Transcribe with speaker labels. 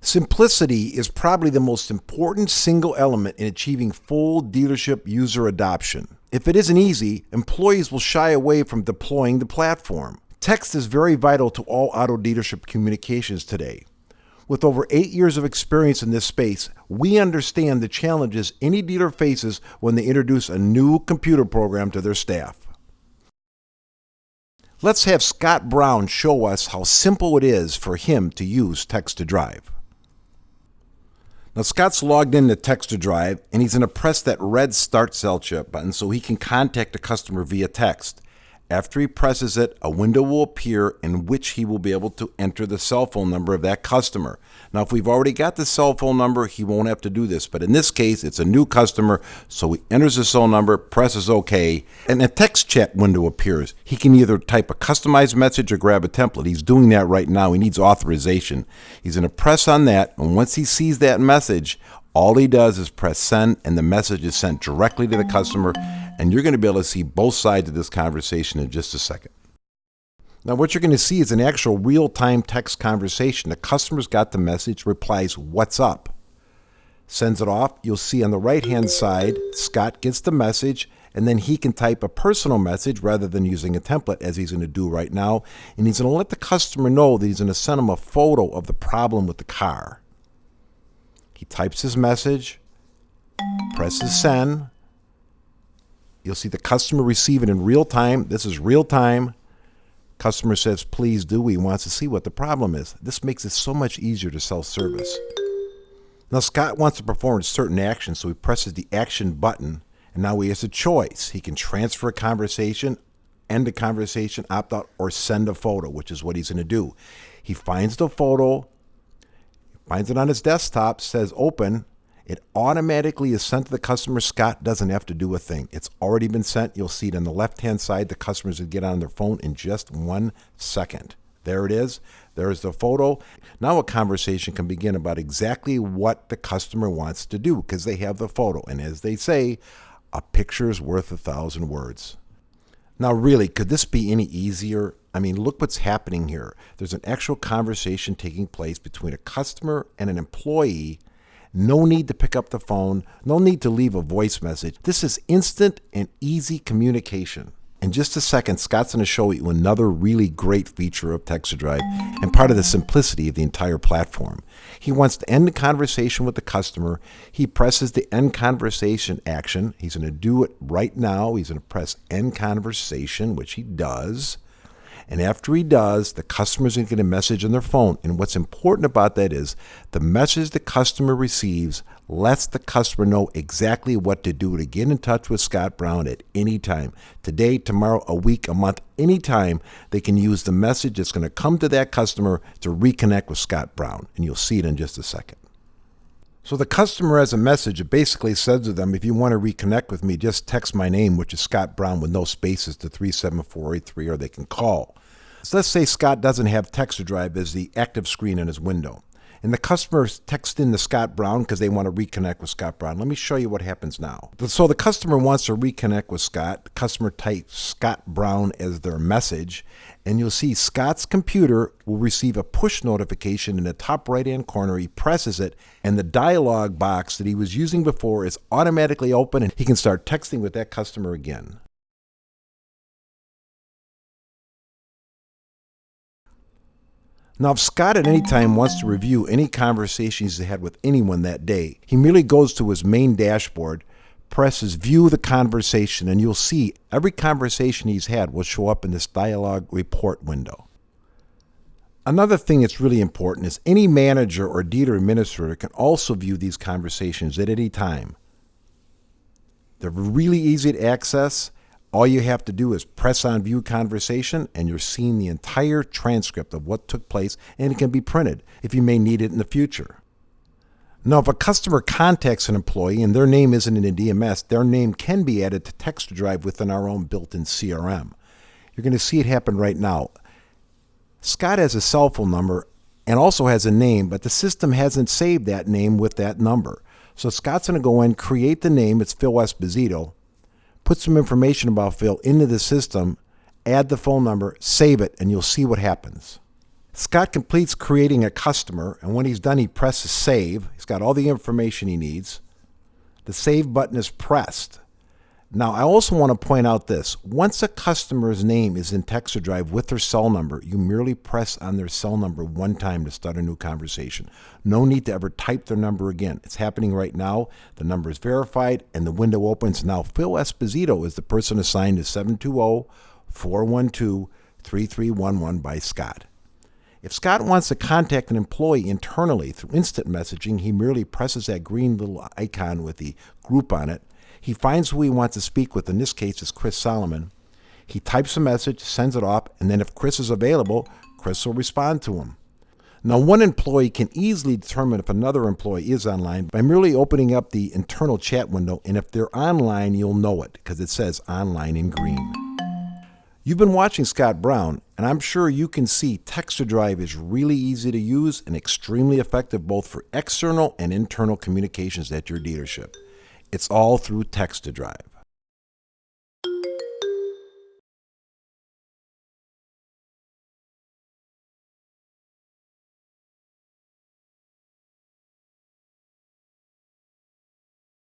Speaker 1: Simplicity is probably the most important single element in achieving full dealership user adoption. If it isn't easy, employees will shy away from deploying the platform. Text is very vital to all auto dealership communications today. With over 8 years of experience in this space, we understand the challenges any dealer faces when they introduce a new computer program to their staff. Let's have Scott Brown show us how simple it is for him to use Text2Drive. Now Scott's logged into Text2Drive and he's going to press that red Start Cell Chip button so he can contact a customer via text. After he presses it, a window will appear in which he will be able to enter the cell phone number of that customer. Now, if we've already got the cell phone number, he won't have to do this. But in this case, it's a new customer, so he enters the cell number, presses OK, and a text chat window appears. He can either type a customized message or grab a template. He's doing that right now. He needs authorization. He's going to press on that, and once he sees that message, all he does is press send, and the message is sent directly to the customer, and you're going to be able to see both sides of this conversation in just a second. Now what you're going to see is an actual real-time text conversation. The customer's got the message, replies, "What's up?" Sends it off. You'll see on the right-hand side, Scott gets the message, and then he can type a personal message rather than using a template, as he's going to do right now. And he's going to let the customer know that he's going to send him a photo of the problem with the car. He types his message, presses send. You'll see the customer receive it in real time. This is real time. Customer says, "Please do." He wants to see what the problem is. This makes it so much easier to sell service. Now Scott wants to perform certain actions, so he presses the action button, and now he has a choice. He can transfer a conversation, end a conversation, opt out, or send a photo, which is what he's going to do. He finds the photo, finds it on his desktop, says open. It automatically is sent to the customer. Scott doesn't have to do a thing. It's already been sent. You'll see it on the left-hand side. The customers will get on their phone in just 1 second. There it is. There's the photo. Now a conversation can begin about exactly what the customer wants to do because they have the photo. And as they say, a picture is worth 1,000 words. Now really, could this be any easier? I mean, look what's happening here. There's an actual conversation taking place between a customer and an employee. No need to pick up the phone. No need to leave a voice message. This is instant and easy communication. In just a second, Scott's going to show you another really great feature of Text2Drive and part of the simplicity of the entire platform. He wants to end the conversation with the customer. He presses the end conversation action. He's going to do it right now. He's going to press end conversation, which he does. And after he does, the customer's going to get a message on their phone. And what's important about that is the message the customer receives lets the customer know exactly what to do to get in touch with Scott Brown at any time. Today, tomorrow, a week, a month, anytime they can use the message that's going to come to that customer to reconnect with Scott Brown. And you'll see it in just a second. So the customer has a message. It basically says to them, if you want to reconnect with me, just text my name, which is Scott Brown with no spaces, to 37483, or they can call. So let's say Scott doesn't have Text2Drive as the active screen in his window. And the customer texts in to Scott Brown because they want to reconnect with Scott Brown. Let me show you what happens now. So the customer wants to reconnect with Scott. The customer types Scott Brown as their message. And you'll see Scott's computer will receive a push notification in the top right-hand corner. He presses it, and the dialog box that he was using before is automatically open, and he can start texting with that customer again. Now, if Scott at any time wants to review any conversations he had with anyone that day, he merely goes to his main dashboard, presses View the Conversation, and you'll see every conversation he's had will show up in this dialog report window. Another thing that's really important is any manager or dealer administrator can also view these conversations at any time. They're really easy to access. All you have to do is press on View Conversation, and you're seeing the entire transcript of what took place, and it can be printed if you may need it in the future. Now, if a customer contacts an employee and their name isn't in a DMS, their name can be added to Text2Drive within our own built-in CRM. You're going to see it happen right now. Scott has a cell phone number and also has a name, but the system hasn't saved that name with that number. So Scott's going to go in, create the name. It's Phil Esposito. Put some information about Phil into the system, add the phone number, save it, and you'll see what happens. Scott completes creating a customer, and when he's done, he presses save. He's got all the information he needs. The save button is pressed. Now, I also want to point out this. Once a customer's name is in Text2Drive with their cell number, you merely press on their cell number one time to start a new conversation. No need to ever type their number again. It's happening right now. The number is verified, and the window opens. Now, Phil Esposito is the person assigned to 720-412-3311 by Scott. If Scott wants to contact an employee internally through instant messaging, he merely presses that green little icon with the group on it. He finds who he wants to speak with. In this case, it's Chris Solomon. He types a message, sends it off, and then if Chris is available, Chris will respond to him. Now, one employee can easily determine if another employee is online by merely opening up the internal chat window, and if they're online, you'll know it because it says online in green. You've been watching Scott Brown, and I'm sure you can see Text2Drive is really easy to use and extremely effective both for external and internal communications at your dealership. It's all through Text2Drive.